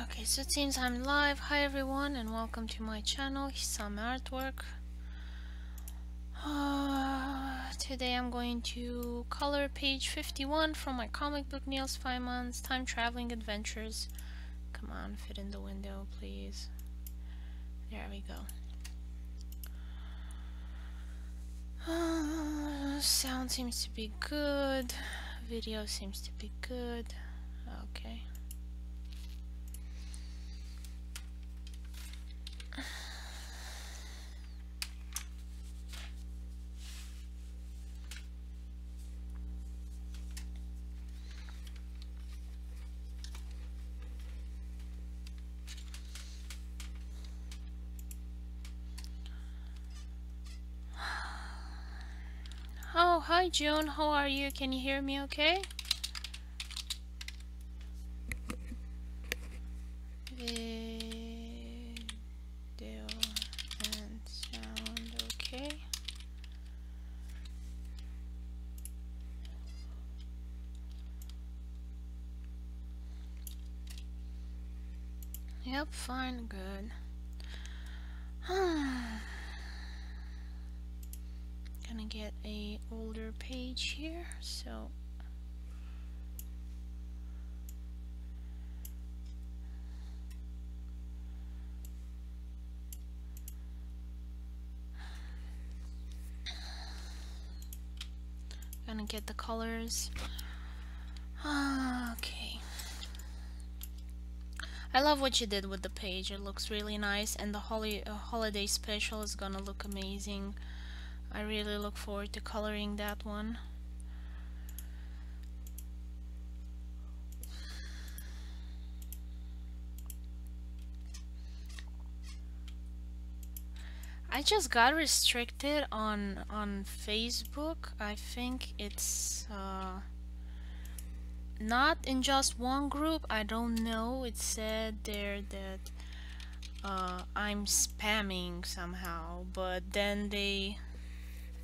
Okay, so it seems I'm live. Hi everyone and welcome to my channel, Hisame Artwork. Today I'm going to color page 51 from my comic book Niels Feynman's Time Traveling Adventures. Come on, fit in the window please. There we go. Sound seems to be good. Video seems to be good. Okay. Oh, hi June, how are you? Can you hear me okay? Video and sound okay. Yep, fine, good. Gonna get a older page here, so gonna get the colors. Okay. I love what you did with the page. It looks really nice, and the holiday special is gonna look amazing. I really look forward to coloring that one. I just got restricted on Facebook. I think it's not in just one group. I don't know. It said there that I'm spamming somehow, but then the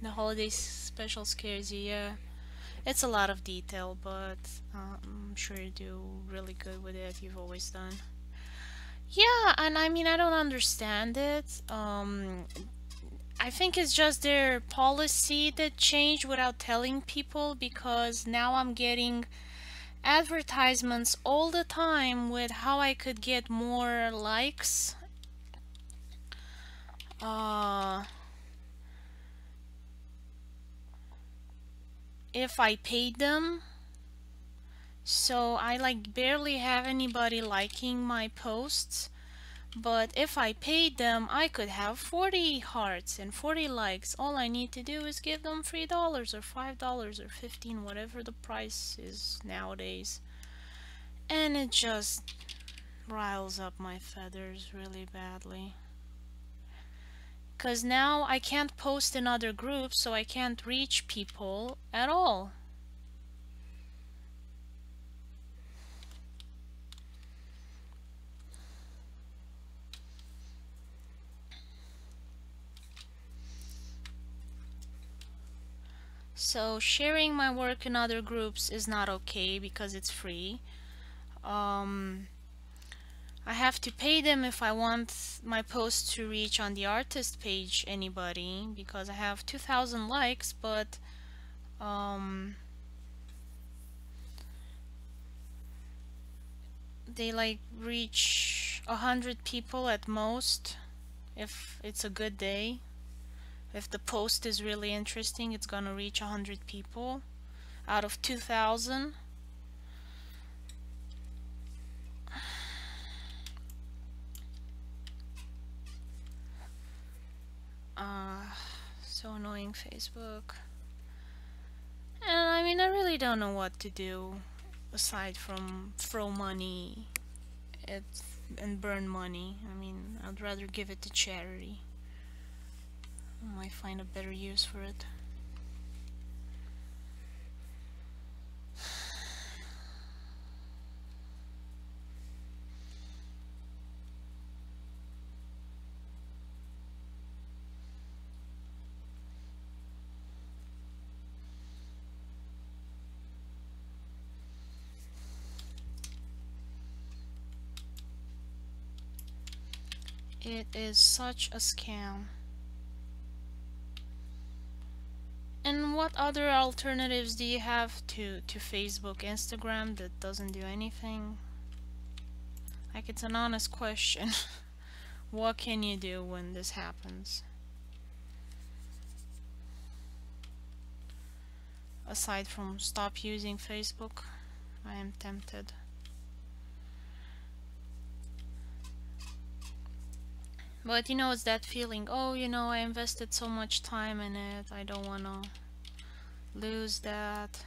holiday special scares you. Yeah, it's a lot of detail, but I'm sure you do really good with it. You've always done. Yeah, and I mean I don't understand it. I think it's just their policy that changed without telling people, because now I'm getting advertisements all the time with how I could get more likes. If I paid them. So I like barely have anybody liking my posts. But if I paid them, I could have 40 hearts and 40 likes. All I need to do is give them $3 or $5 or 15, whatever the price is nowadays. And it just riles up my feathers really badly. 'Cause now I can't post in other groups, so I can't reach people at all. So sharing my work in other groups is not okay because it's free. I have to pay them if I want my post to reach on the artist page anybody, because I have 2,000 likes, but they like reach 100 people at most if it's a good day. If the post is really interesting, it's gonna reach 100 people out of 2,000. So annoying, Facebook. And I mean, I really don't know what to do aside from throw money and burn money. I mean, I'd rather give it to charity. I might find a better use for it. It is such a scam. And what other alternatives do you have to Facebook, Instagram that doesn't do anything? Like, it's an honest question. What can you do when this happens? Aside from stop using Facebook, I am tempted. But you know, it's that feeling, oh, you know, I invested so much time in it, I don't want to lose that.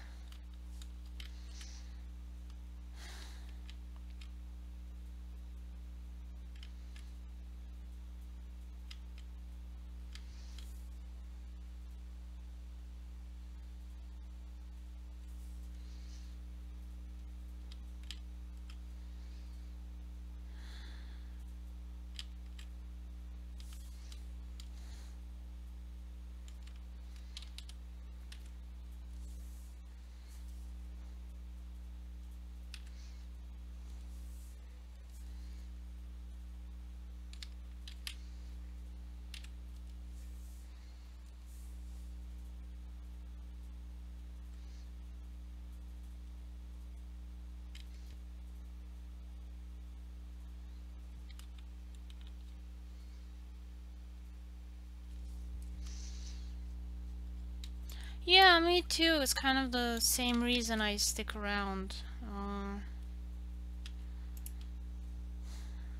Yeah, me too. It's kind of the same reason I stick around.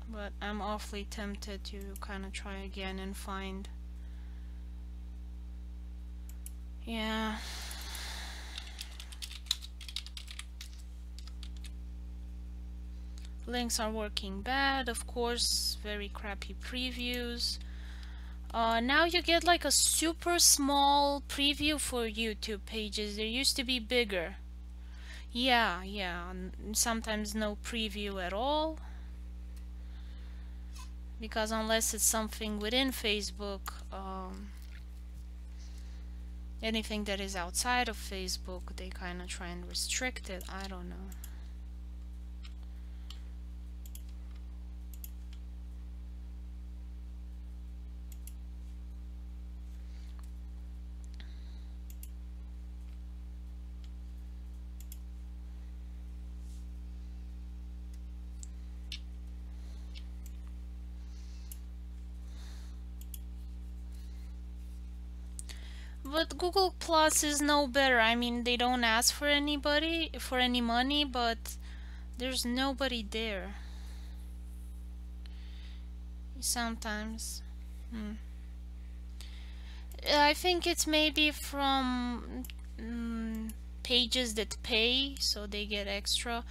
But I'm awfully tempted to kind of try again and find. Yeah. Links are working bad, of course, very crappy previews. Now you get like a super small preview for YouTube pages. There used to be bigger. Yeah, sometimes no preview at all. Because unless it's something within Facebook, anything that is outside of Facebook, they kind of try and restrict it. I don't know. But Google Plus is no better. I mean, they don't ask for anybody for any money, but there's nobody there. Sometimes. I think it's maybe from pages that pay, so they get extra.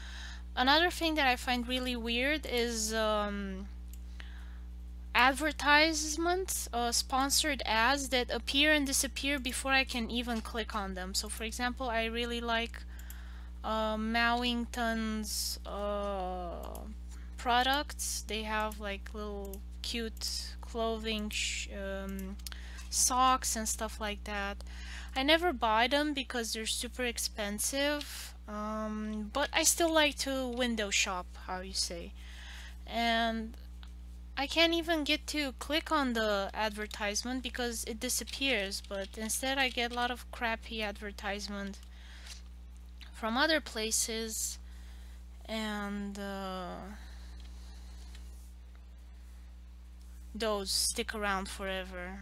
Another thing that I find really weird is advertisements, sponsored ads that appear and disappear before I can even click on them. So for example, I really like Mowington's products. They have like little cute clothing, socks and stuff like that. I never buy them because they're super expensive, but I still like to window shop, how you say. And I can't even get to click on the advertisement because it disappears, but instead I get a lot of crappy advertisement from other places, and those stick around forever.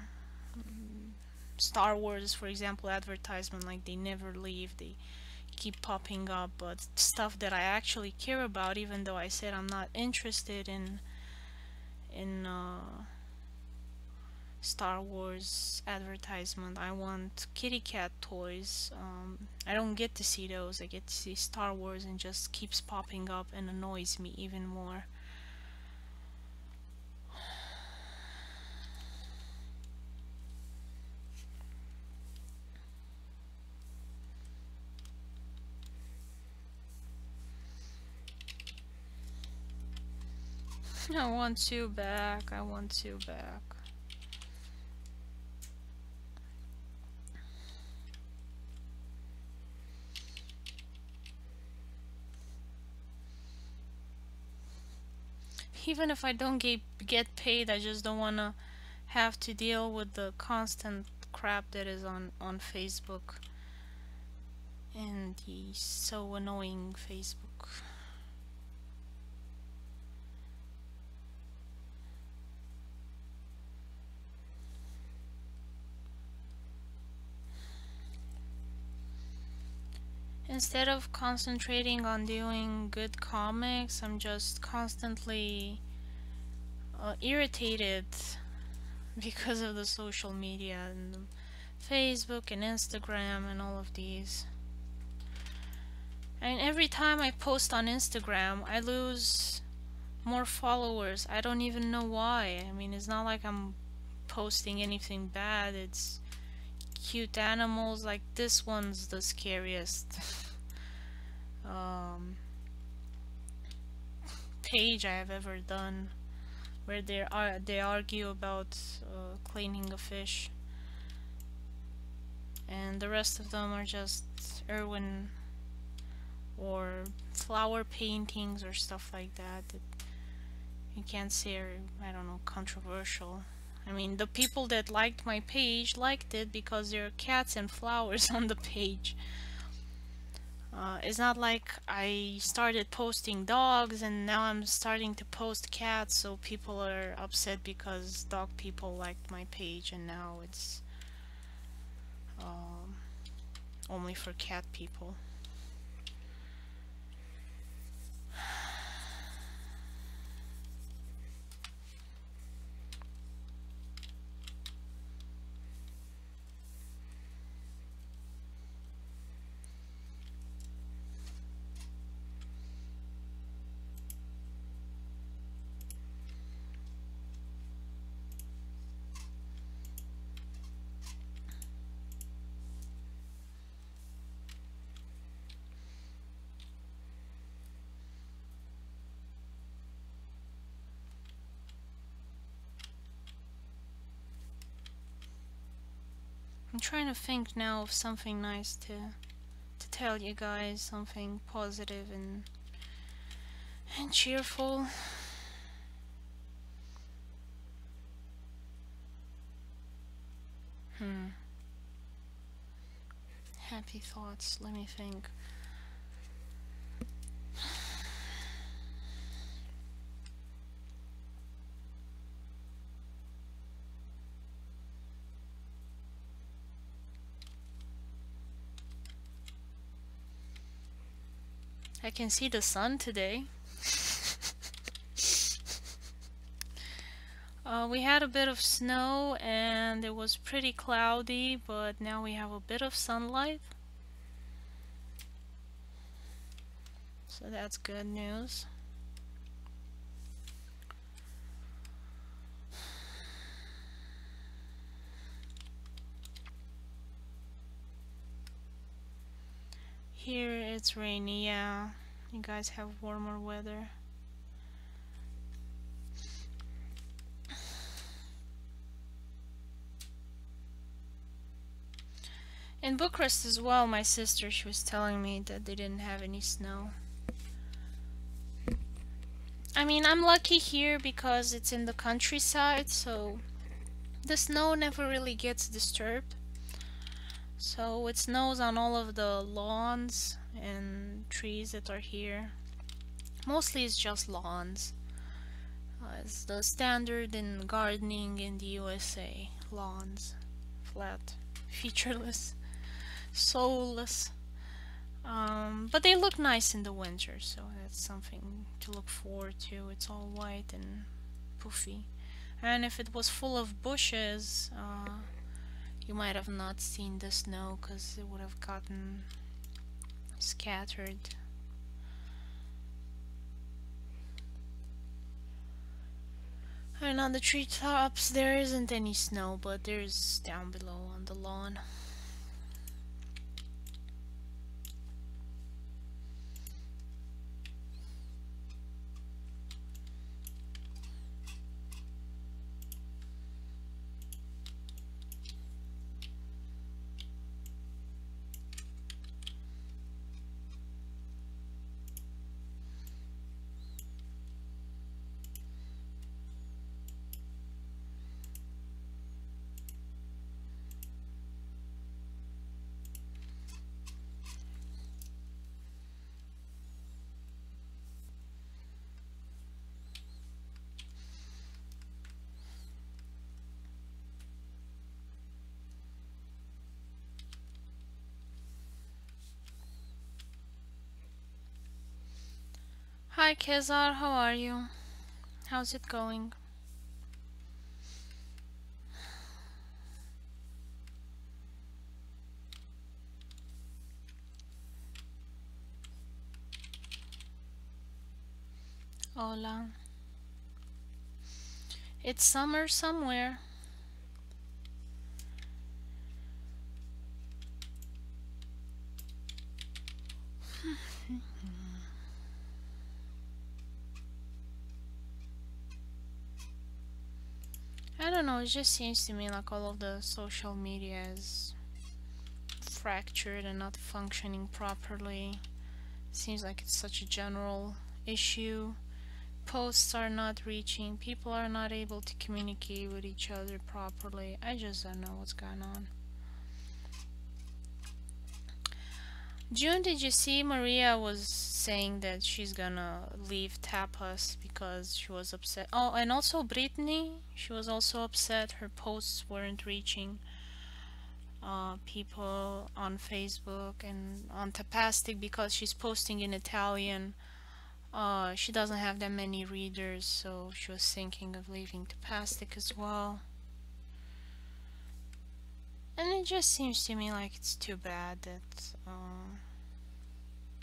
Star Wars, for example, advertisement, like they never leave, they keep popping up, but stuff that I actually care about, even though I said I'm not interested in Star Wars advertisement. I want kitty cat toys. I don't get to see those. I get to see Star Wars, and just keeps popping up and annoys me even more. I want you back. I want you back. Even if I don't get paid, I just don't wanna have to deal with the constant crap that is on Facebook and the so annoying Facebook. Instead of concentrating on doing good comics, I'm just constantly irritated because of the social media and Facebook and Instagram and all of these. And every time I post on Instagram, I lose more followers. I don't even know why. I mean, it's not like I'm posting anything bad. It's cute animals. Like this one's the scariest page I have ever done, where they argue about cleaning a fish, and the rest of them are just Irwin or flower paintings or stuff like that. You can't say are, I don't know, controversial. I mean, the people that liked my page liked it because there are cats and flowers on the page. It's not like I started posting dogs and now I'm starting to post cats, so people are upset because dog people liked my page and now it's only for cat people. I'm trying to think now of something nice to tell you guys, something positive and cheerful. Happy thoughts, let me think. I can see the sun today. We had a bit of snow and it was pretty cloudy, but now we have a bit of sunlight. So that's good news. Here it's rainy, yeah. You guys have warmer weather. In Bucharest as well, my sister, she was telling me that they didn't have any snow. I mean, I'm lucky here because it's in the countryside, so the snow never really gets disturbed. So it snows on all of the lawns and trees that are here. Mostly it's just lawns. It's the standard in gardening in the USA. Lawns. Flat. Featureless. Soulless. But they look nice in the winter, so that's something to look forward to. It's all white and poofy. And if it was full of bushes, you might have not seen the snow because it would have gotten scattered. And on the treetops there isn't any snow, but there's down below on the lawn. Hi Kezar, how are you? How's it going? Hola. It's summer somewhere. I don't know, it just seems to me like all of the social media is fractured and not functioning properly. Seems like it's such a general issue. Posts are not reaching, people are not able to communicate with each other properly. I just don't know what's going on. June, did you see Maria was saying that she's gonna leave Tapas because she was upset? Oh, and also Brittany, she was also upset her posts weren't reaching people on Facebook and on Tapastic because she's posting in Italian. She doesn't have that many readers, so she was thinking of leaving Tapastic as well. And it just seems to me like it's too bad that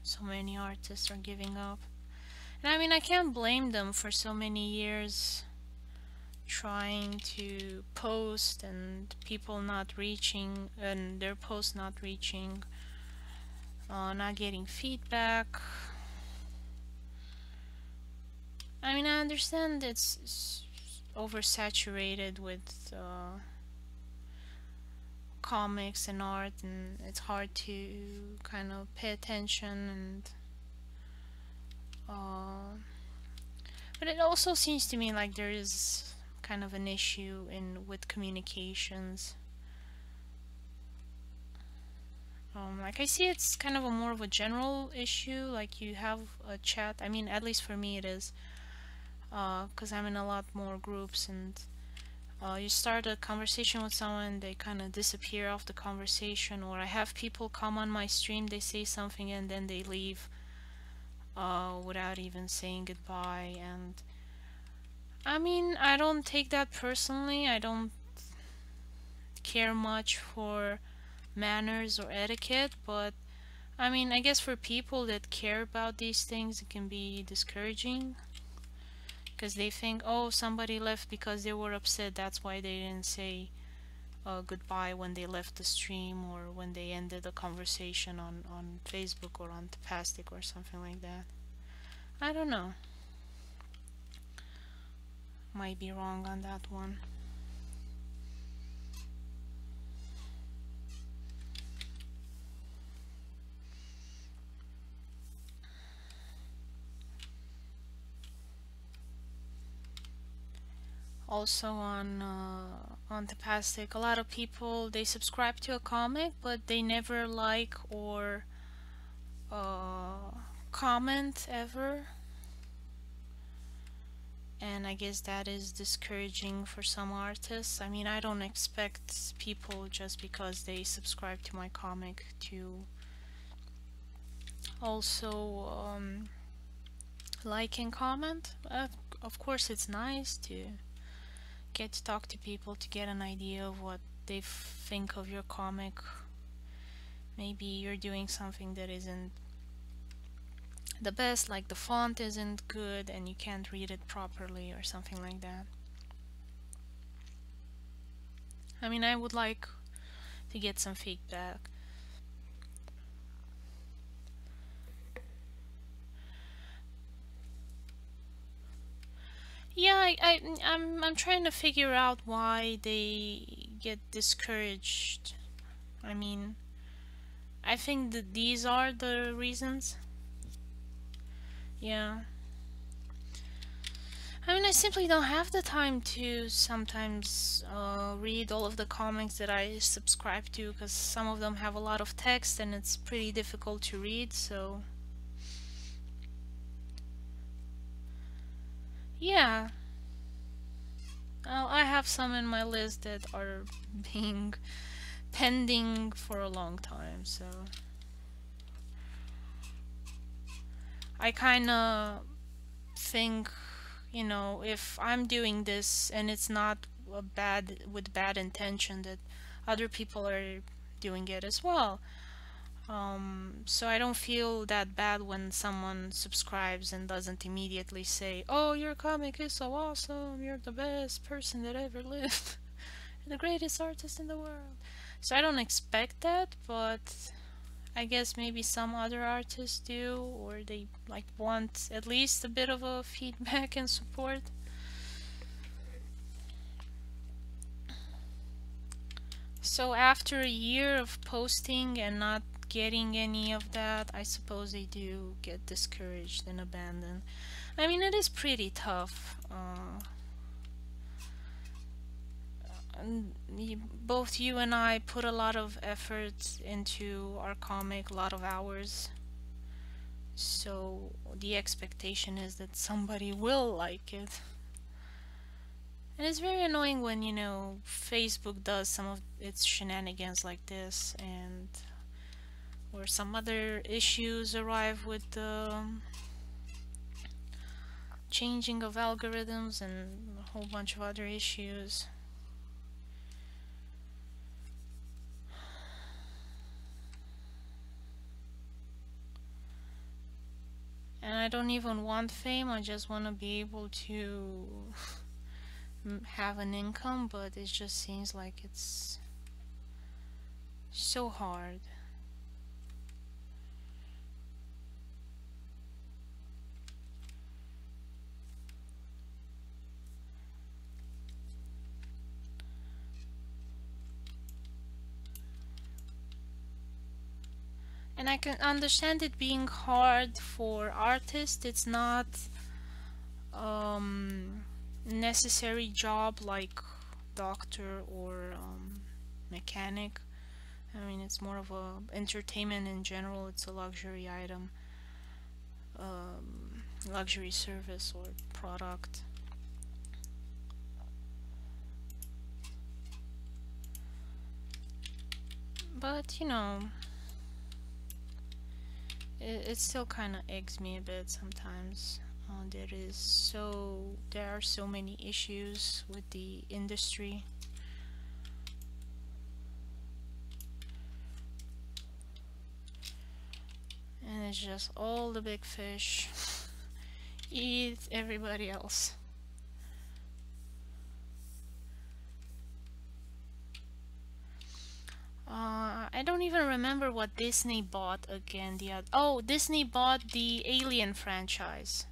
so many artists are giving up. And I mean, I can't blame them for so many years trying to post and people not reaching, and their posts not reaching, not getting feedback. I mean, I understand it's oversaturated with comics and art, and it's hard to kind of pay attention and but it also seems to me like there is kind of an issue in with communications. Like I see it's kind of a more of a general issue, like you have a chat, I mean at least for me it is, because I'm in a lot more groups, and you start a conversation with someone, they kind of disappear off the conversation, or I have people come on my stream, they say something and then they leave without even saying goodbye. And I mean, I don't take that personally. I don't care much for manners or etiquette, but I mean, I guess for people that care about these things, it can be discouraging because they think, oh, somebody left because they were upset, that's why they didn't say goodbye when they left the stream or when they ended the conversation on Facebook or on Tapastic or something like that. I don't know. Might be wrong on that one. Also on Tapastic, a lot of people, they subscribe to a comic, but they never like or comment ever. And I guess that is discouraging for some artists. I mean, I don't expect people just because they subscribe to my comic to also like and comment. Of course, it's nice to get to talk to people to get an idea of what they think of your comic. Maybe you're doing something that isn't the best, like the font isn't good and you can't read it properly or something like that. I mean, I would like to get some feedback. Yeah, I'm trying to figure out why they get discouraged. I mean, I think that these are the reasons. Yeah. I mean, I simply don't have the time to sometimes read all of the comics that I subscribe to, because some of them have a lot of text and it's pretty difficult to read, so... Yeah. I have some in my list that are being pending for a long time, so... I kinda think, you know, if I'm doing this and it's not a bad with bad intention, that other people are doing it as well. So I don't feel that bad when someone subscribes and doesn't immediately say, "Oh, your comic is so awesome. You're the best person that ever lived. The greatest artist in the world." So I don't expect that, but I guess maybe some other artists do, or they like want at least a bit of a feedback and support. So after a year of posting and not getting any of that, I suppose they do get discouraged and abandoned. I mean, it is pretty tough. Both you and I put a lot of effort into our comic, a lot of hours. So the expectation is that somebody will like it. And it's very annoying when, you know, Facebook does some of its shenanigans like this, and or some other issues arrive with the changing of algorithms and a whole bunch of other issues. And I don't even want fame, I just want to be able to have an income, but it just seems like it's so hard. And I can understand it being hard for artists. It's not necessary job like doctor or mechanic. I mean, it's more of a entertainment in general. It's a luxury item, luxury service or product. But you know, it still kind of eggs me a bit sometimes. There are so many issues with the industry. And it's just all the big fish eat everybody else. I don't even remember what Disney bought again. Oh, Disney bought the Alien franchise.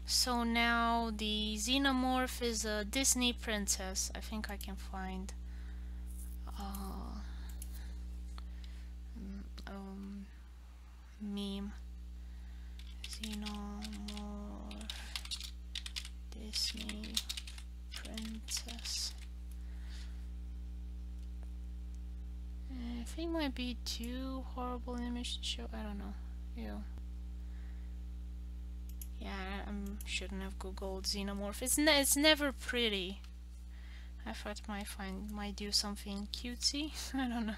So now the Xenomorph is a Disney princess. I think I can find meme. Xenomorph Disney princess. I think it might be too horrible an image to show. I don't know. Ew. Yeah, I shouldn't have googled Xenomorph. It's never pretty. I thought might do something cutesy. I don't know.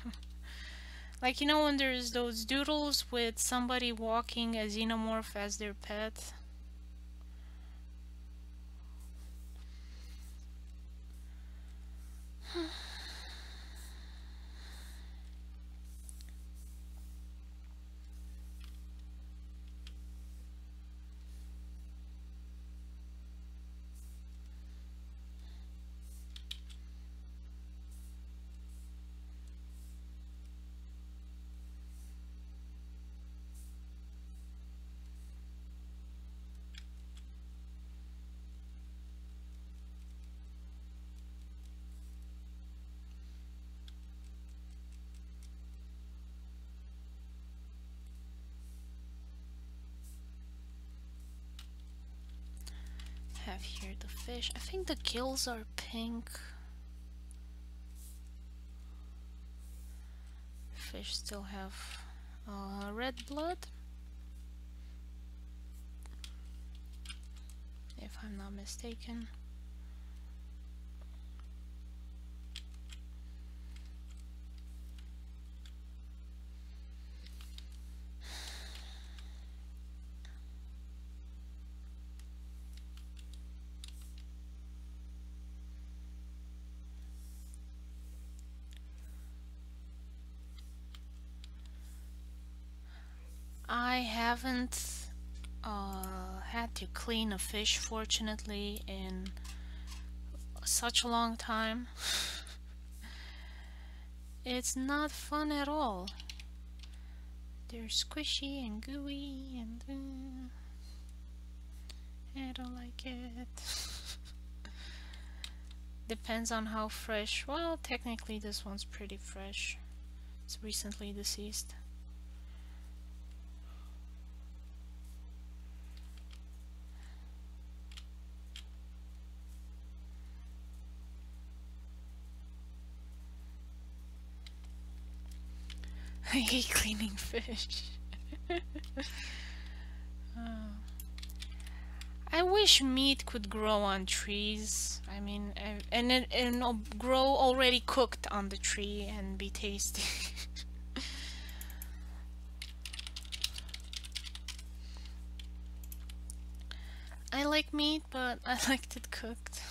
Like, you know, when there's those doodles with somebody walking a Xenomorph as their pet. Have here the fish. I think the gills are pink. Fish still have red blood, if I'm not mistaken. I haven't had to clean a fish, fortunately, in such a long time. It's not fun at all. They're squishy and gooey and I don't like it. Depends on how fresh. Well, technically this one's pretty fresh. It's recently deceased. I hate cleaning fish. I wish meat could grow on trees. I mean, and grow already cooked on the tree and be tasty. I like meat, but I liked it cooked.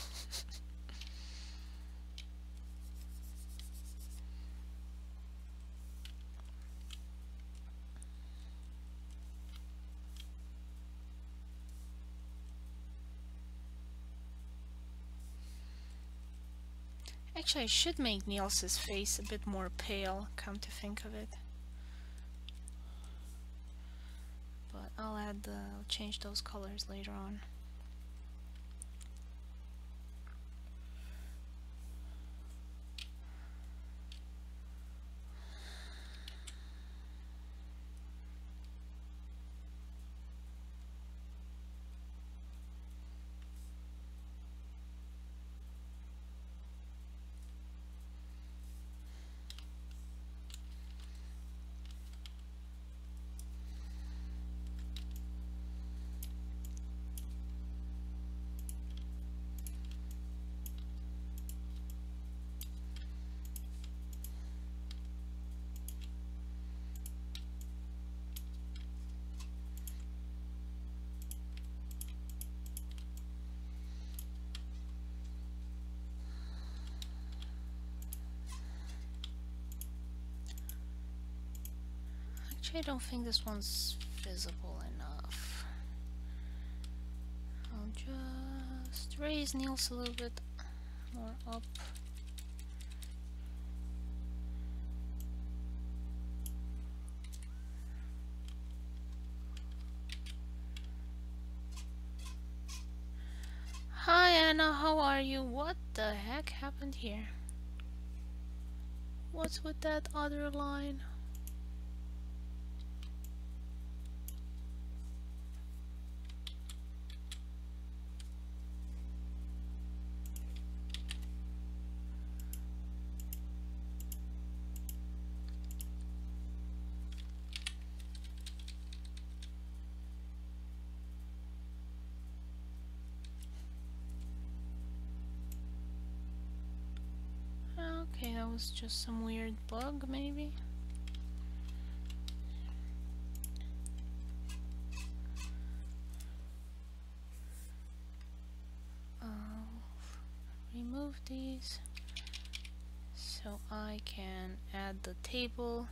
Actually, I should make Niels's face a bit more pale, come to think of it. But I'll change those colors later on. Actually, I don't think this one's visible enough. I'll just raise Niels a little bit more up. Hi Anna, how are you? What the heck happened here? What's with that other line? Okay, that was just some weird bug, maybe? I'll remove these so I can add the table.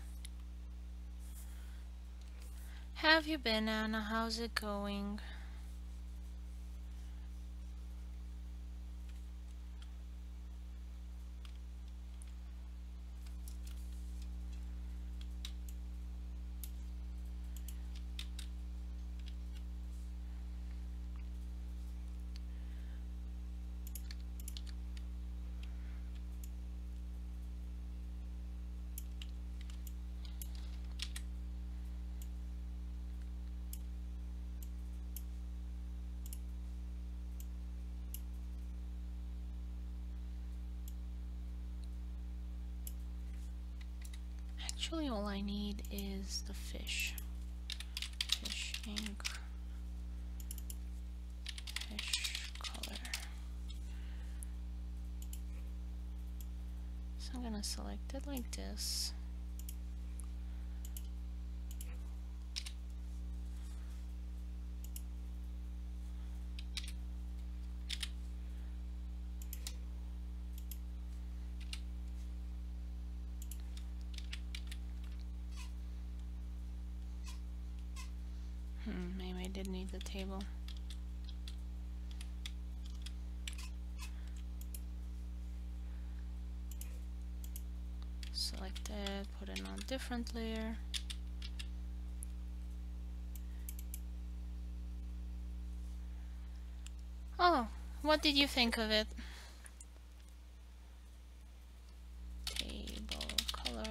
Have you been, Anna? How's it going? Actually, all I need is the fish. Fish ink. Fish color. So I'm gonna select it like this. I did need the table. Select it, put it on a different layer. Oh, what did you think of it? Table color.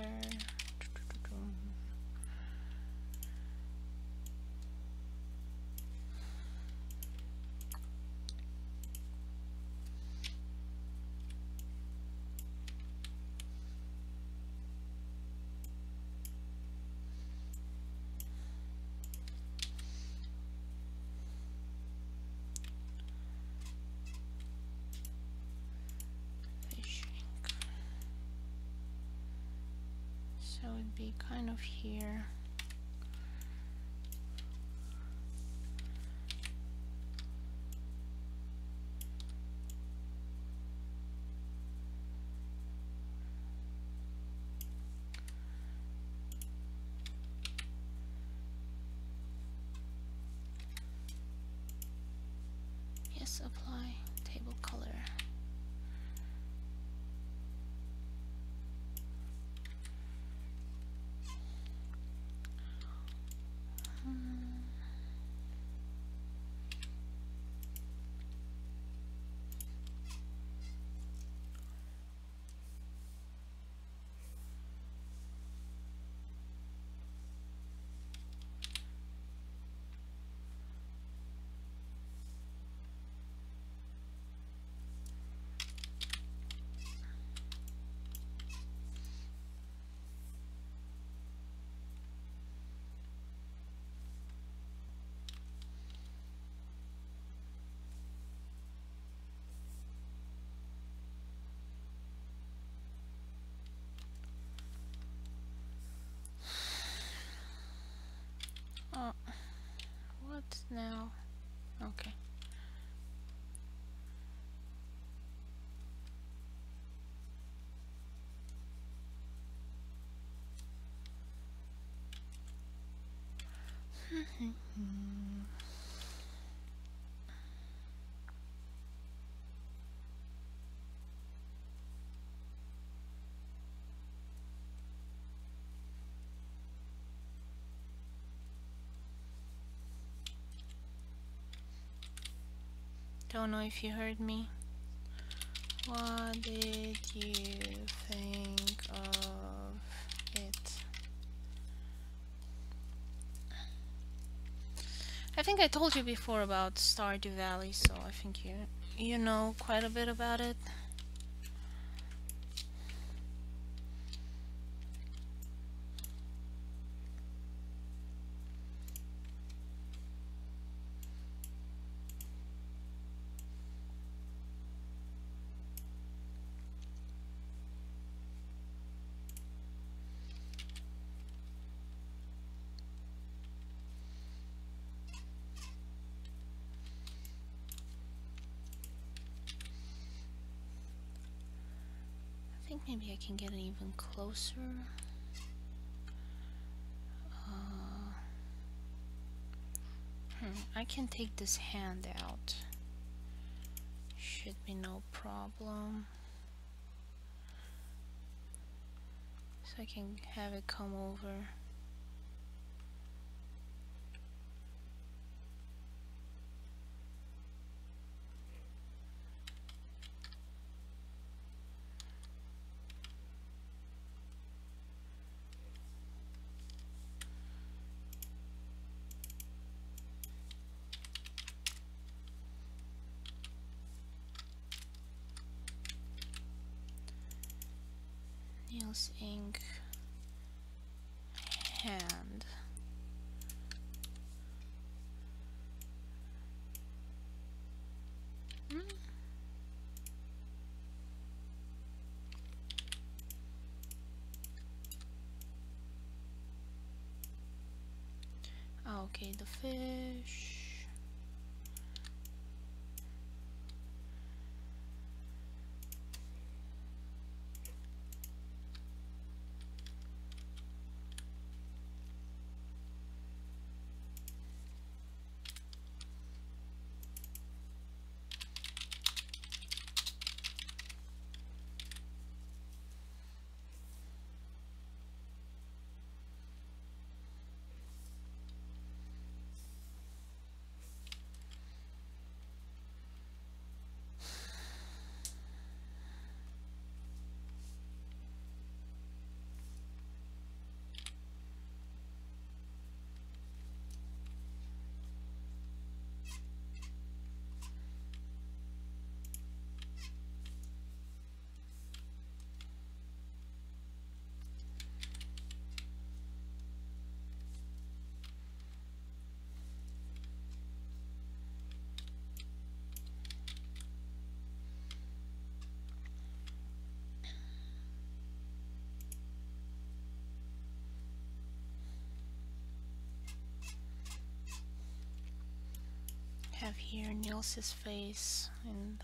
So it'd be kind of here. Yes, apply table color. Oh, what now? Okay. Don't know if you heard me. What did you think of it? I think I told you before about Stardew Valley, so I think you know quite a bit about it. I think maybe I can get it even closer. I can take this hand out. Should be no problem. So I can have it come over. Niels ink hand. Okay, the fish. have here Niels's face, and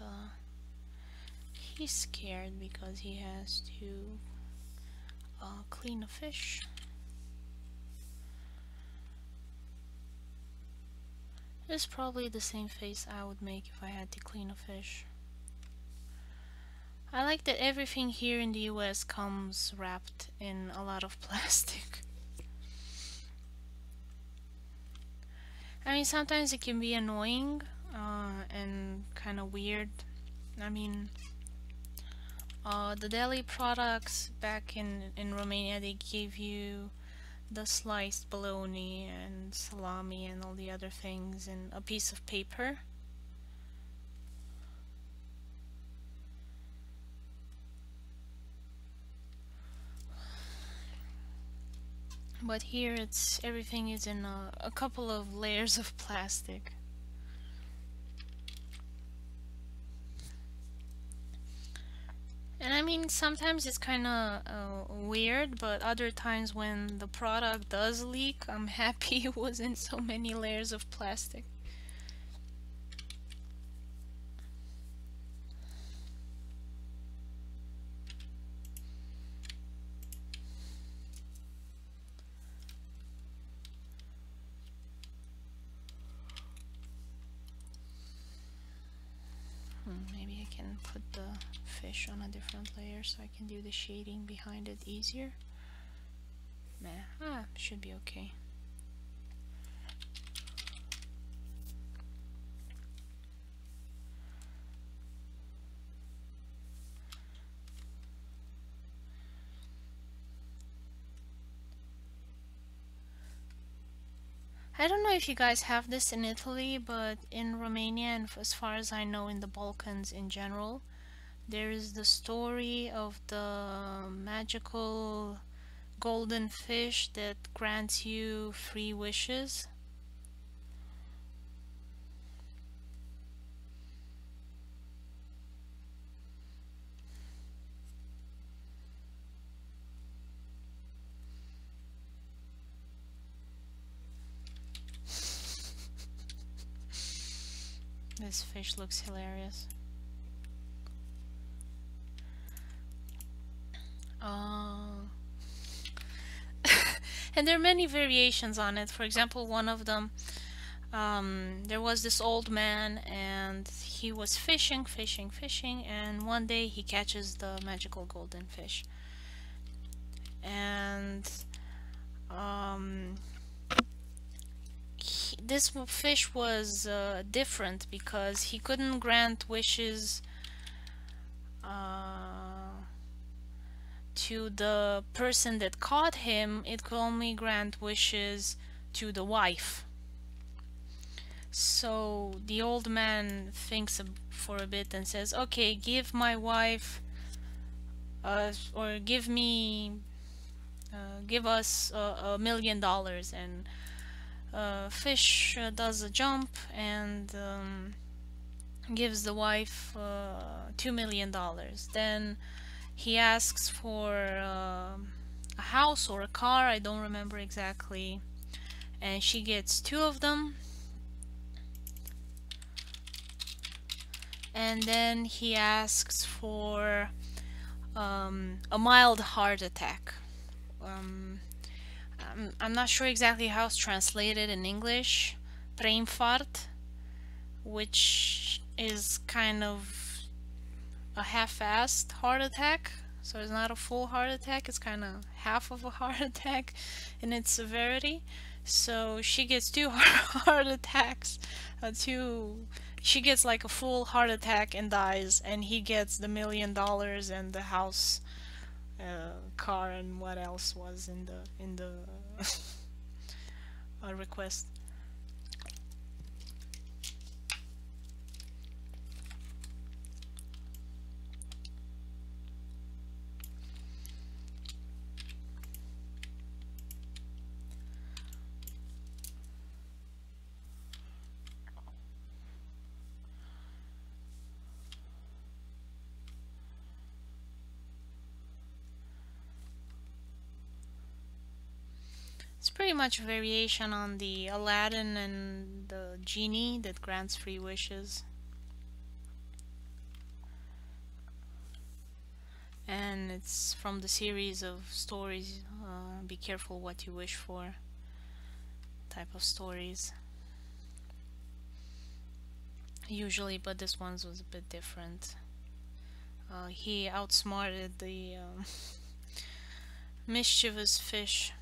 he's scared because he has to clean a fish. It's probably the same face I would make if I had to clean a fish. I like that everything here in the US comes wrapped in a lot of plastic. I mean, sometimes it can be annoying and kind of weird. I mean, the deli products back in Romania, they give you the sliced bologna and salami and all the other things in a piece of paper. But here it's everything is in a couple of layers of plastic. And I mean, sometimes it's kind of weird, but other times when the product does leak, I'm happy it wasn't so many layers of plastic. Maybe I can put the fish on a different layer so I can do the shading behind it easier. Nah, should be okay. I don't know if you guys have this in Italy, but in Romania and as far as I know in the Balkans in general, there is the story of the magical golden fish that grants you 3 wishes. This fish looks hilarious. Oh. And there are many variations on it. For example, one of them, there was this old man and he was fishing, and one day he catches the magical golden fish. And this fish was different because he couldn't grant wishes to the person that caught him. It could only grant wishes to the wife. So the old man thinks for a bit and says, okay, give my wife or give me give us $1 million. And fish does a jump and gives the wife $2 million. Then he asks for a house or a car, I don't remember exactly, and she gets 2 of them. And then he asks for a mild heart attack. I'm not sure exactly how it's translated in English. Brainfart, which is kind of a half-assed heart attack. So it's not a full heart attack, it's kind of half of a heart attack in its severity. So she gets 2 heart attacks. She gets like a full heart attack and dies, and he gets the $1 million and the house, car, and what else was in the request. It's pretty much variation on the Aladdin and the genie that grants free wishes. And it's from the series of stories, Be Careful What You Wish For type of stories. Usually, but this one's was a bit different. He outsmarted the mischievous fish.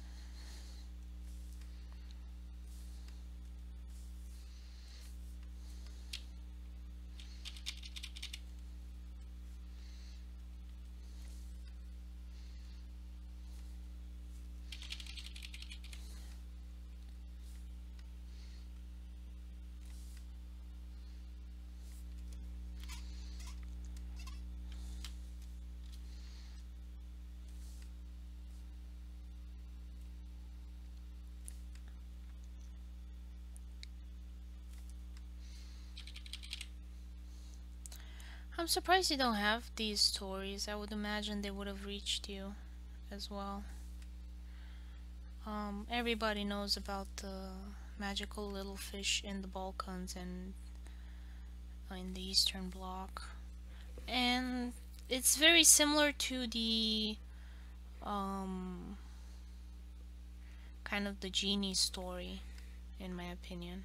I'm surprised you don't have these stories. I would imagine they would have reached you as well. Everybody knows about the magical little fish in the Balkans and in the Eastern Bloc. And it's very similar to the kind of the genie story, in my opinion.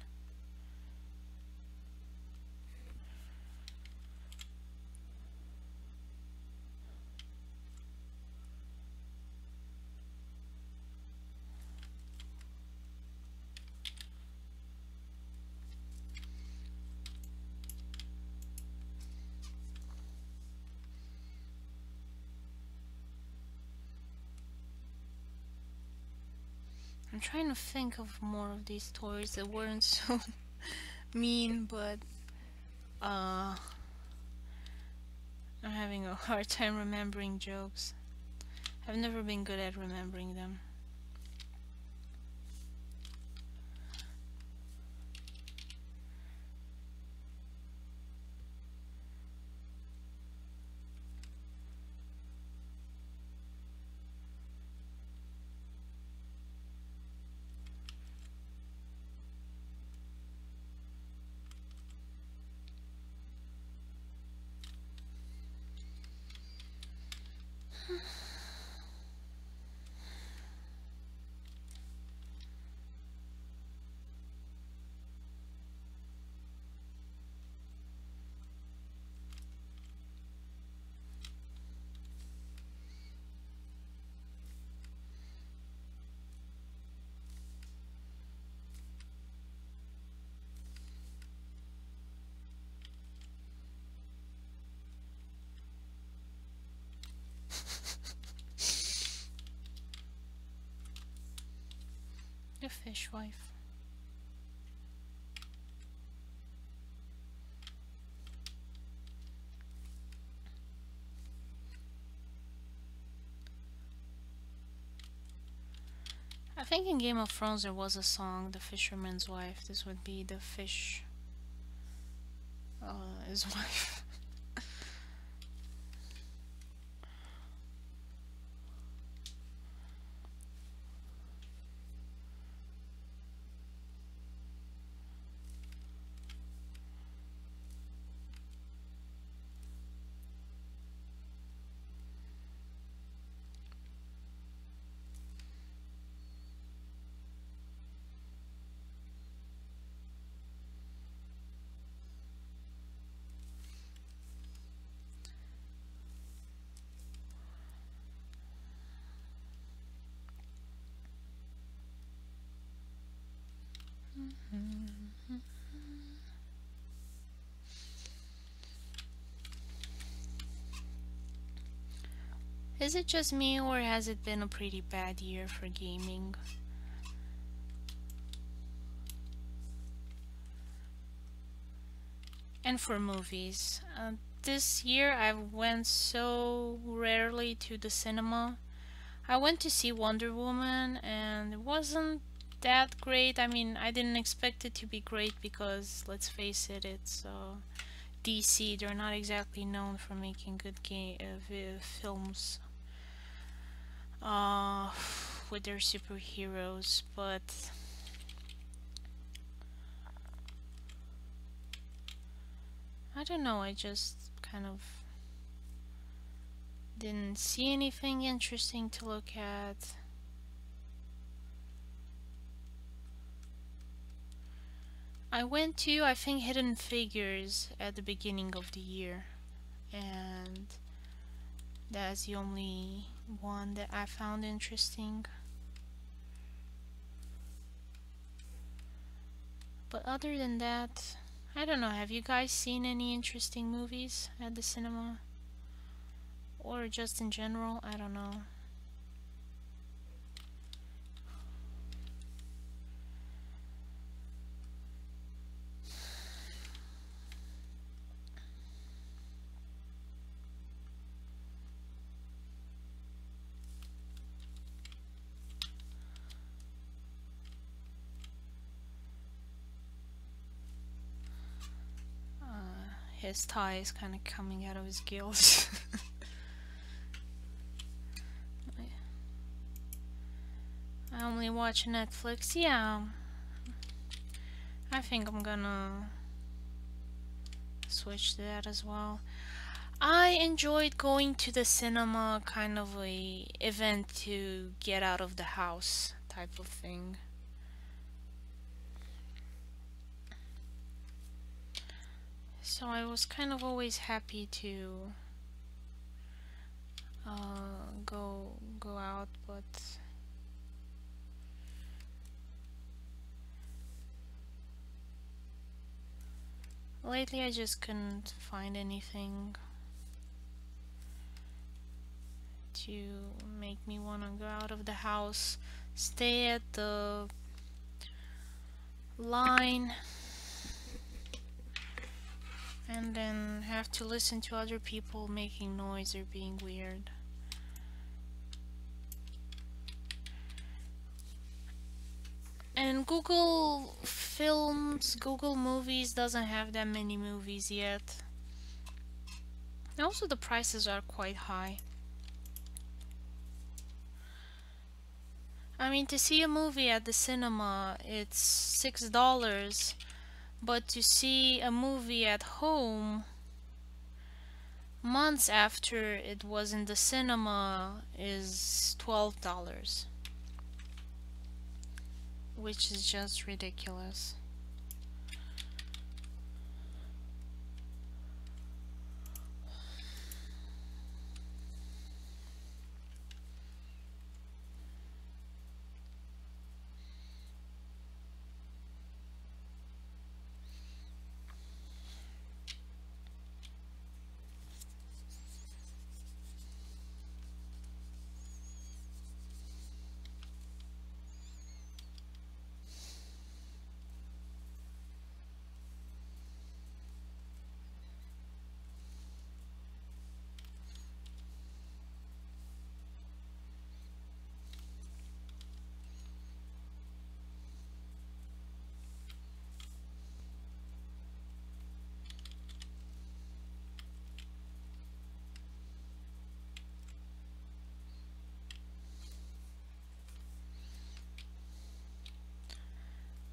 I'm trying to think of more of these stories that weren't so mean, but I'm having a hard time remembering jokes. I've never been good at remembering them. The fishwife. I think in Game of Thrones there was a song, The Fisherman's Wife. This would be the fish, his wife. Is it just me, or has it been a pretty bad year for gaming? And for movies. This year I went so rarely to the cinema. I went to see Wonder Woman and it wasn't that great. I mean, I didn't expect it to be great because, let's face it, it's DC. They're not exactly known for making good films. stuff with their superheroes, but I don't know, I just kind of didn't see anything interesting to look at. I went to, I think, Hidden Figures at the beginning of the year, and that's the only one that I found interesting. But other than that, I don't know, have you guys seen any interesting movies at the cinema? Or just in general? I don't know. His tie is kind of coming out of his gills. I only watch Netflix. Yeah, I think I'm gonna switch to that as well. I enjoyed going to the cinema, kind of a event to get out of the house type of thing. So I was kind of always happy to go out, but lately I just couldn't find anything to make me want to go out of the house, stay at the line, and then have to listen to other people making noise or being weird. And Google Films, Google Movies doesn't have that many movies yet. And also the prices are quite high. I mean, to see a movie at the cinema, it's $6, but to see a movie at home months after it was in the cinema is $12, which is just ridiculous.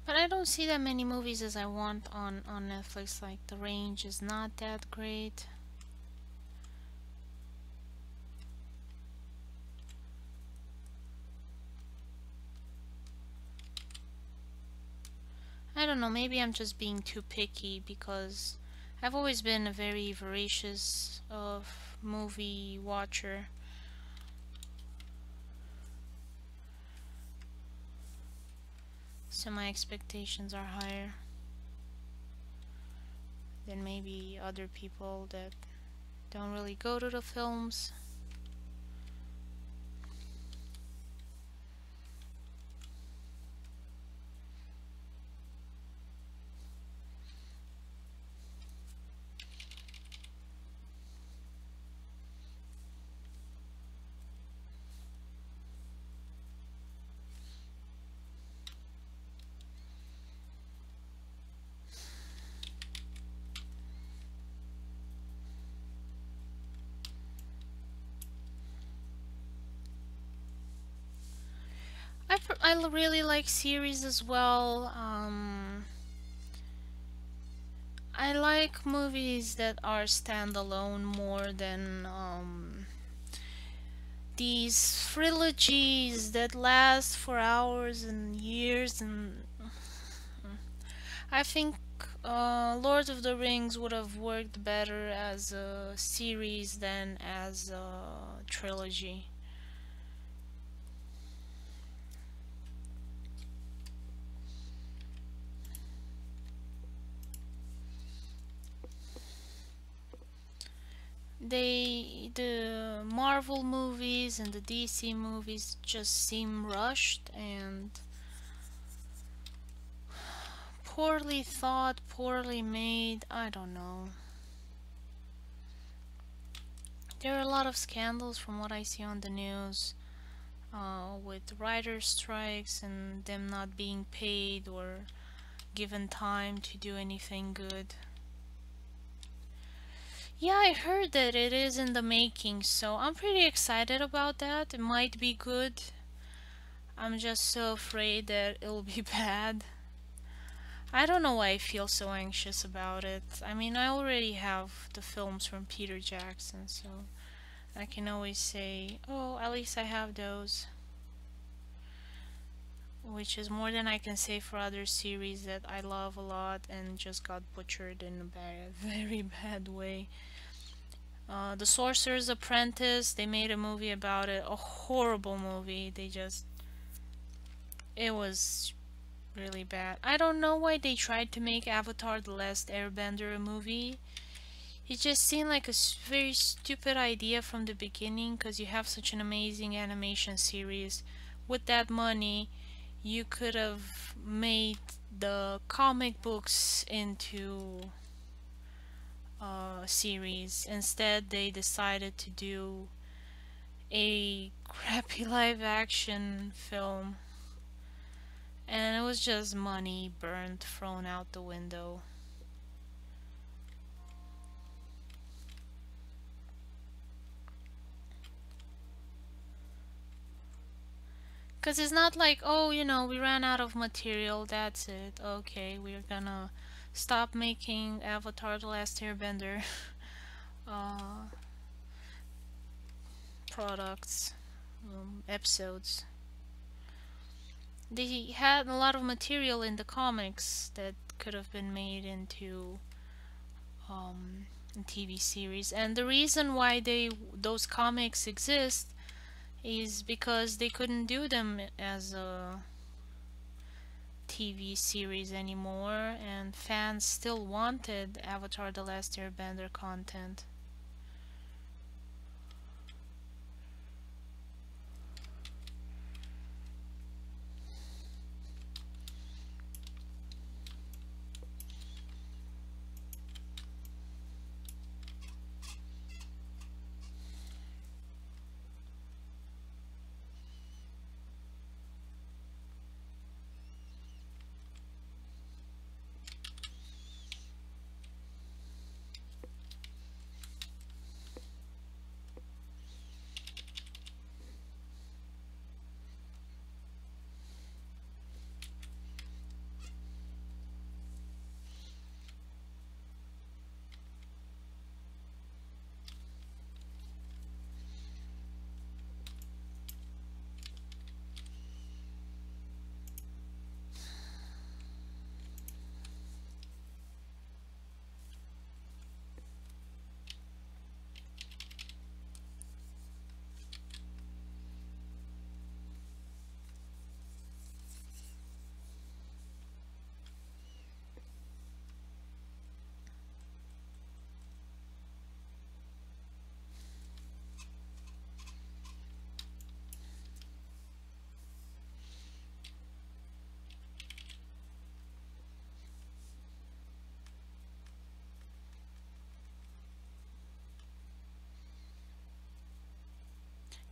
But I don't see that many movies as I want on Netflix. Like, the range is not that great. I don't know, maybe I'm just being too picky because I've always been a very voracious of movie watcher. So my expectations are higher than maybe other people that don't really go to the films. really like series as well. I like movies that are standalone more than these trilogies that last for hours and years. And I think Lord of the Rings would have worked better as a series than as a trilogy. The Marvel movies and the DC movies just seem rushed and poorly thought, poorly made. I don't know. There are a lot of scandals from what I see on the news, with writer strikes and them not being paid or given time to do anything good. Yeah, I heard that it is in the making, so I'm pretty excited about that. It might be good. I'm just so afraid that it'll be bad. I don't know why I feel so anxious about it. I mean, I already have the films from Peter Jackson, so I can always say, oh, at least I have those. Which is more than I can say for other series that I love a lot and just got butchered in a bad, very bad way. The Sorcerer's Apprentice, they made a movie about it. A horrible movie. It was really bad. I don't know why they tried to make Avatar The Last Airbender a movie. It just seemed like a very stupid idea from the beginning because you have such an amazing animation series. With that money, you could have made the comic books into a series. Instead, they decided to do a crappy live action film, and it was just money burned, thrown out the window. Because it's not like, oh, we ran out of material, that's it. Okay, we're gonna stop making Avatar The Last Airbender uh, products, episodes. They had a lot of material in the comics that could have been made into a TV series. And the reason why those comics exist is because they couldn't do them as a TV series anymore, and fans still wanted Avatar The Last Airbender content.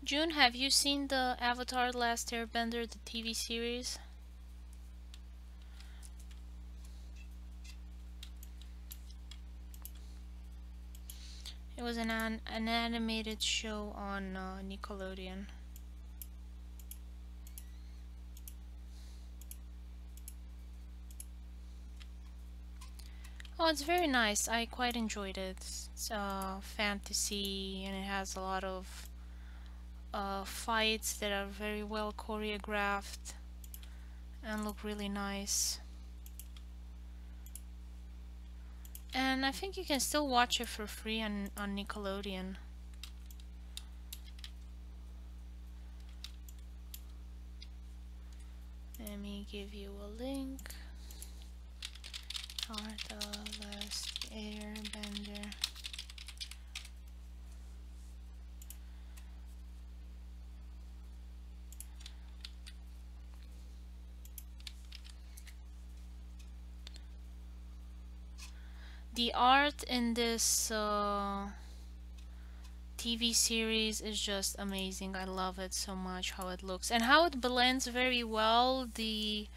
June, have you seen the Avatar The Last Airbender, the TV series? It was an animated show on Nickelodeon. Oh, it's very nice. I quite enjoyed it. It's fantasy, and it has a lot of fights that are very well choreographed and look really nice. And I think you can still watch it for free on Nickelodeon. Let me give you a link. Are the Last Airbender. The art in this TV series is just amazing. I love it so much, how it looks and how it blends very well the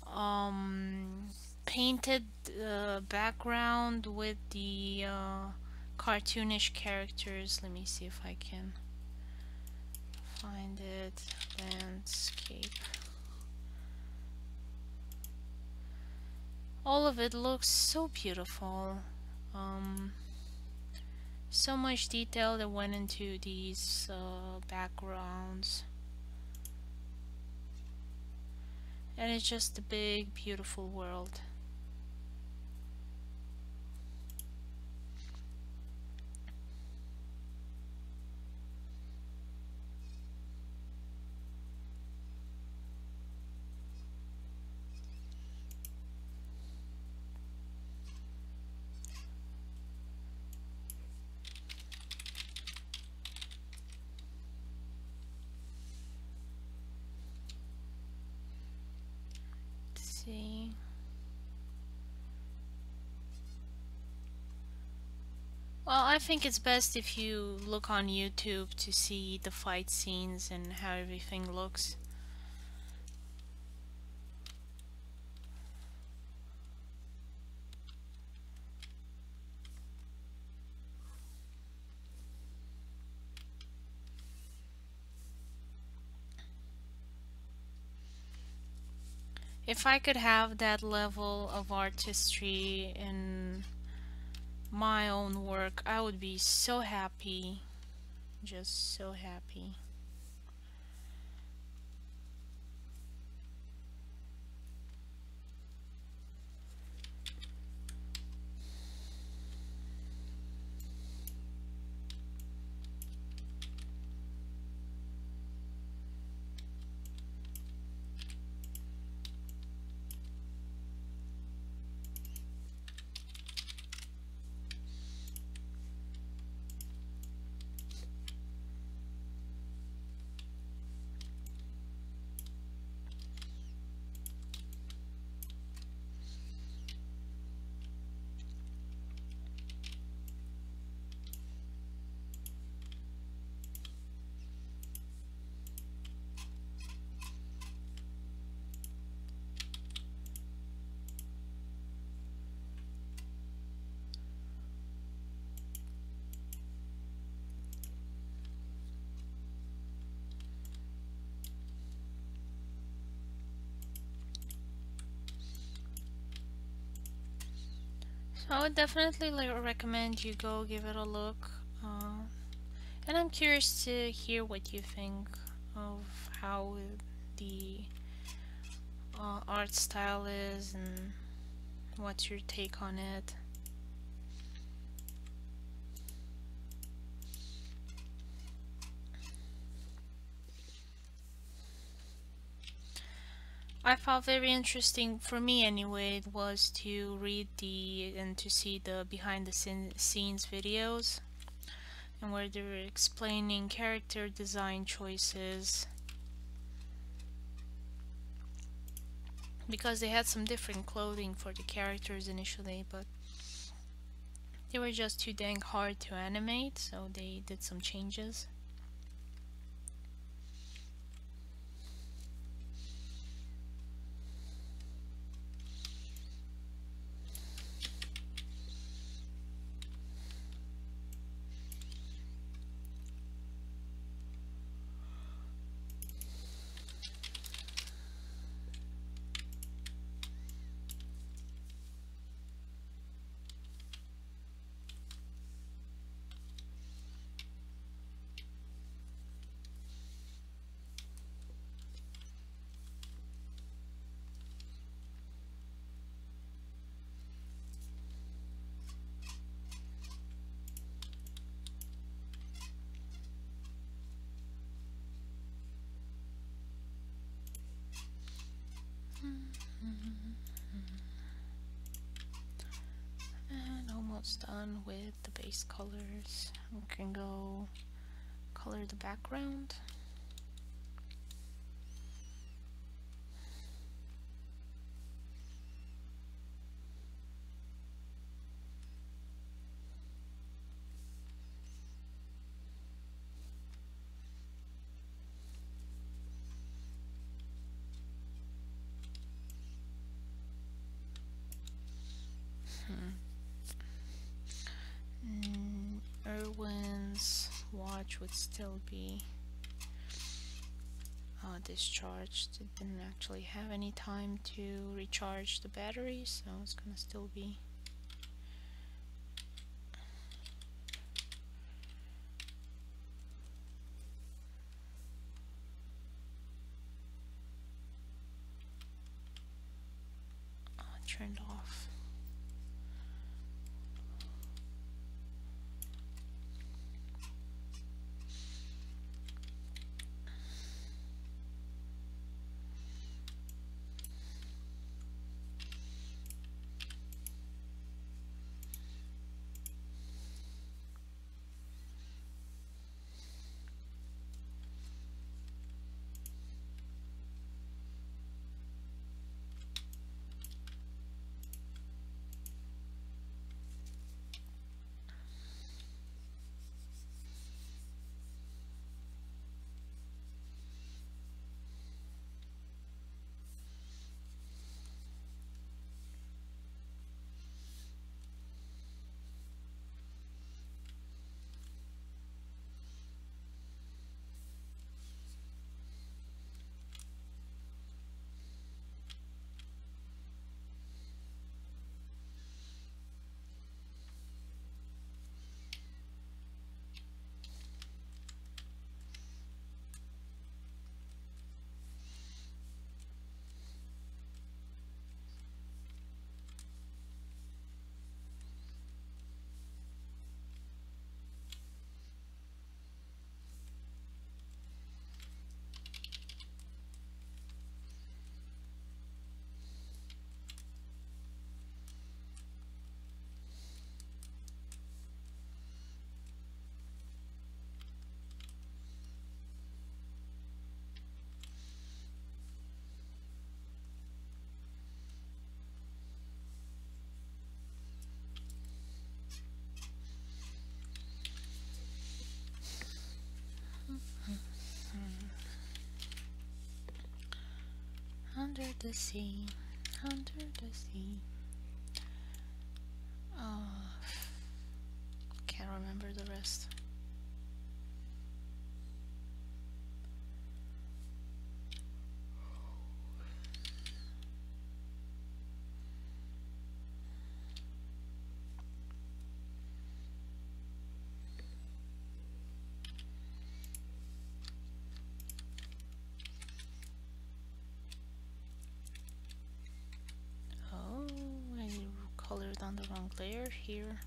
um, painted background with the cartoonish characters. Let me see if I can find it. Landscape. All of it looks so beautiful. Um, so much detail that went into these backgrounds. And it's just a big, beautiful world. Let's see. Well, I think it's best if you look on YouTube to see the fight scenes and how everything looks. If I could have that level of artistry in my own work, I would be so happy. Just so happy. So I would definitely recommend you go give it a look. And I'm curious to hear what you think of how the art style is and what's your take on it. I found very interesting, for me anyway, it was to read the and to see the behind the scenes videos and where they were explaining character design choices, because they had some different clothing for the characters initially, but they were just too dang hard to animate, so they did some changes. almost done with the base colors. We can go color the background. Erwin's watch would still be discharged. It didn't actually have any time to recharge the battery, so it's gonna still be turned off. Under the sea, under the sea. Can't remember the rest. Oh, I colored on the wrong layer here.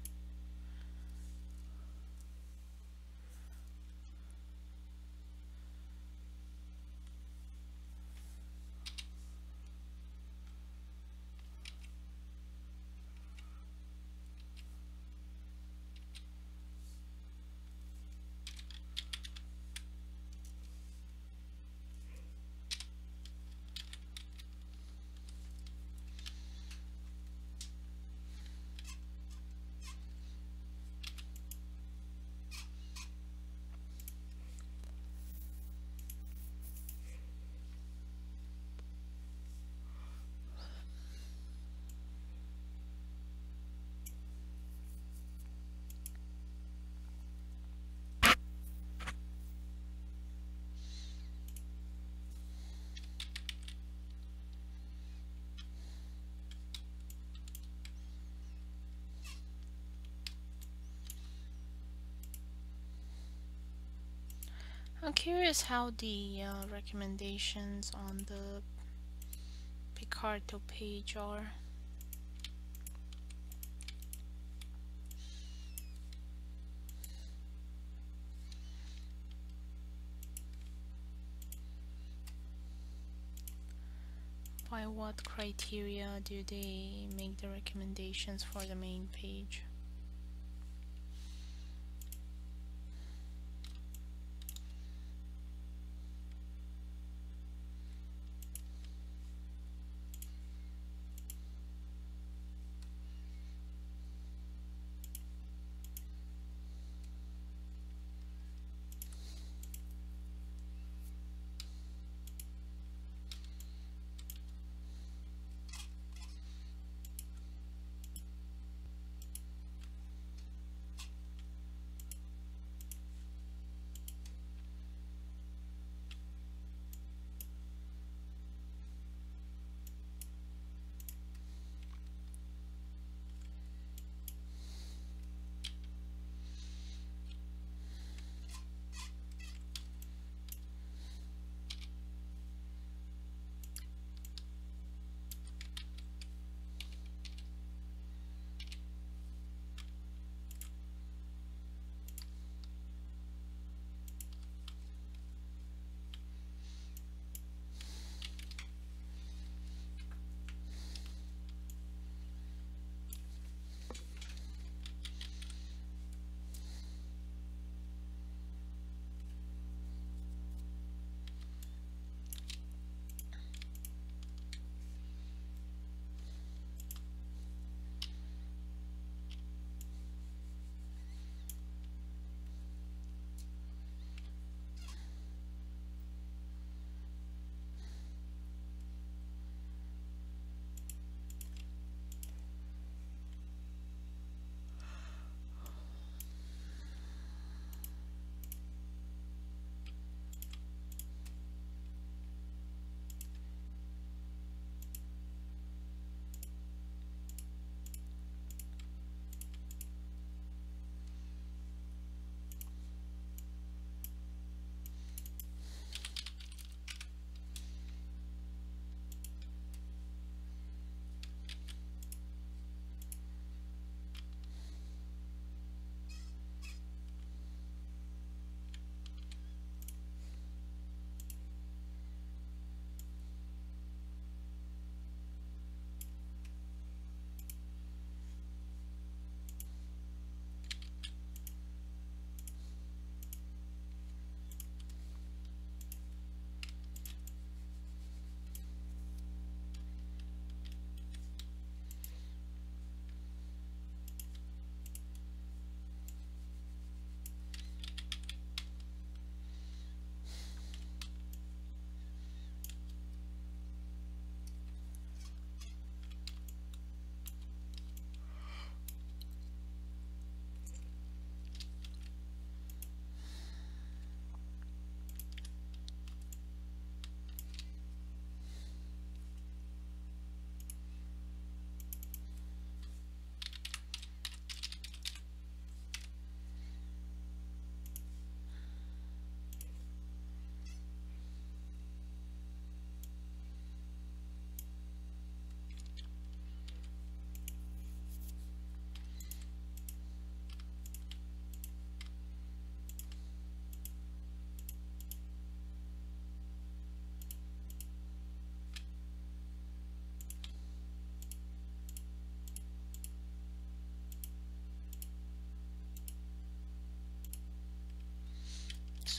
I'm curious how the recommendations on the Picarto page are. By what criteria do they make the recommendations for the main page?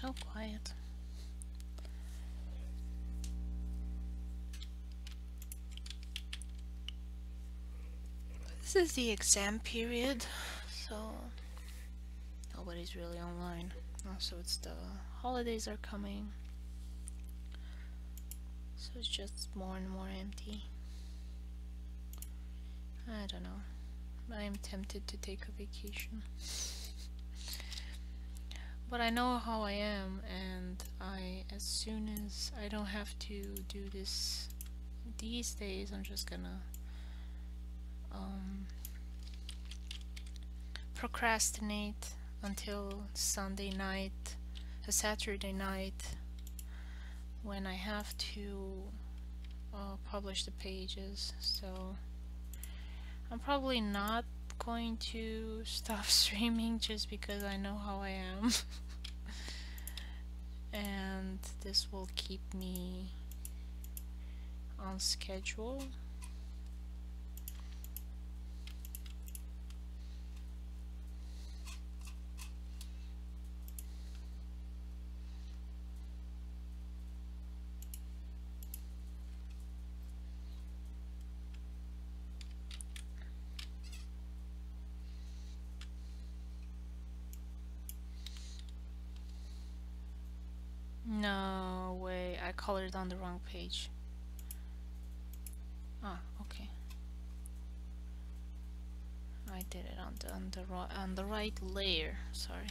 so quiet. This is the exam period, so nobody's really online. Also, it's the holidays are coming, so it's just more and more empty. I don't know. I am tempted to take a vacation. But I know how I am, and as soon as I don't have to do this these days, I'm just gonna procrastinate until Sunday night, a Saturday night, when I have to publish the pages. So I'm probably not going to stop streaming just because I know how I am. And this will keep me on schedule. No way, I colored on the wrong page. Ah, okay. I did it on the right layer. Sorry.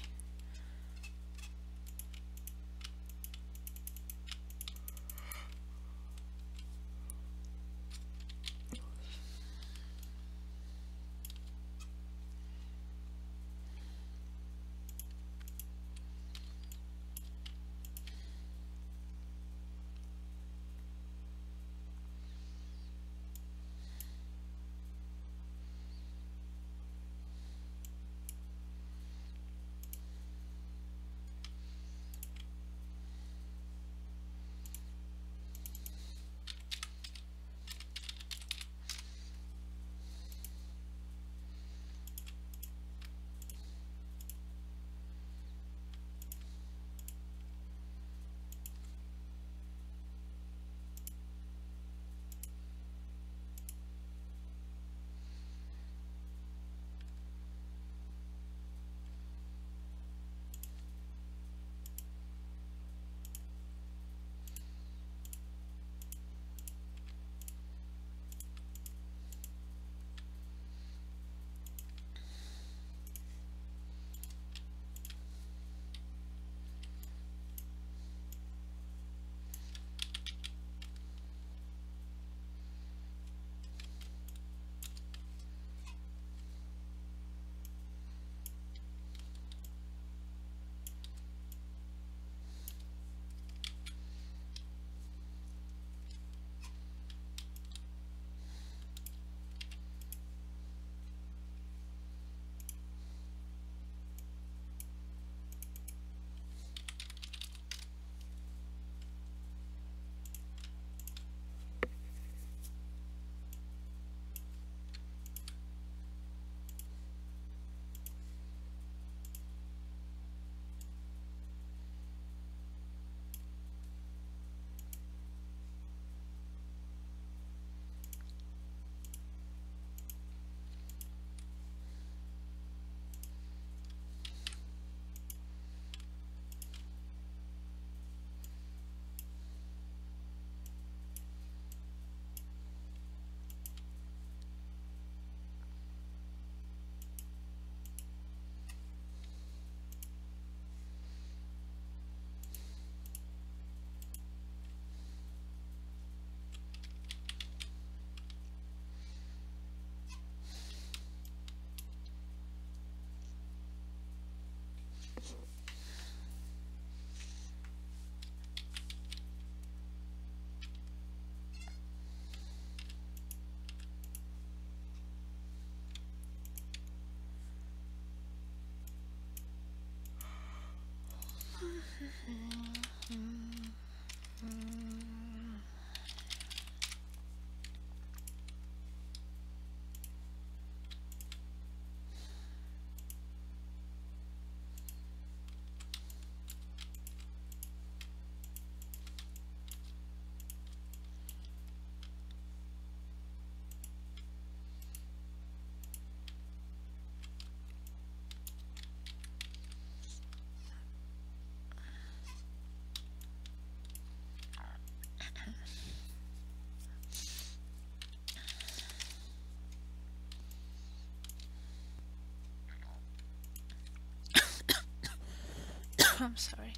I'm sorry.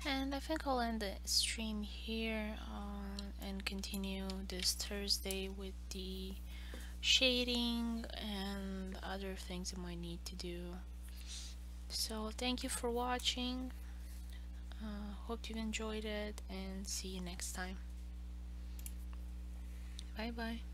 And I think I'll end the stream here and continue this Thursday with the shading and other things I might need to do. So thank you for watching. Hope you enjoyed it and see you next time. Bye bye.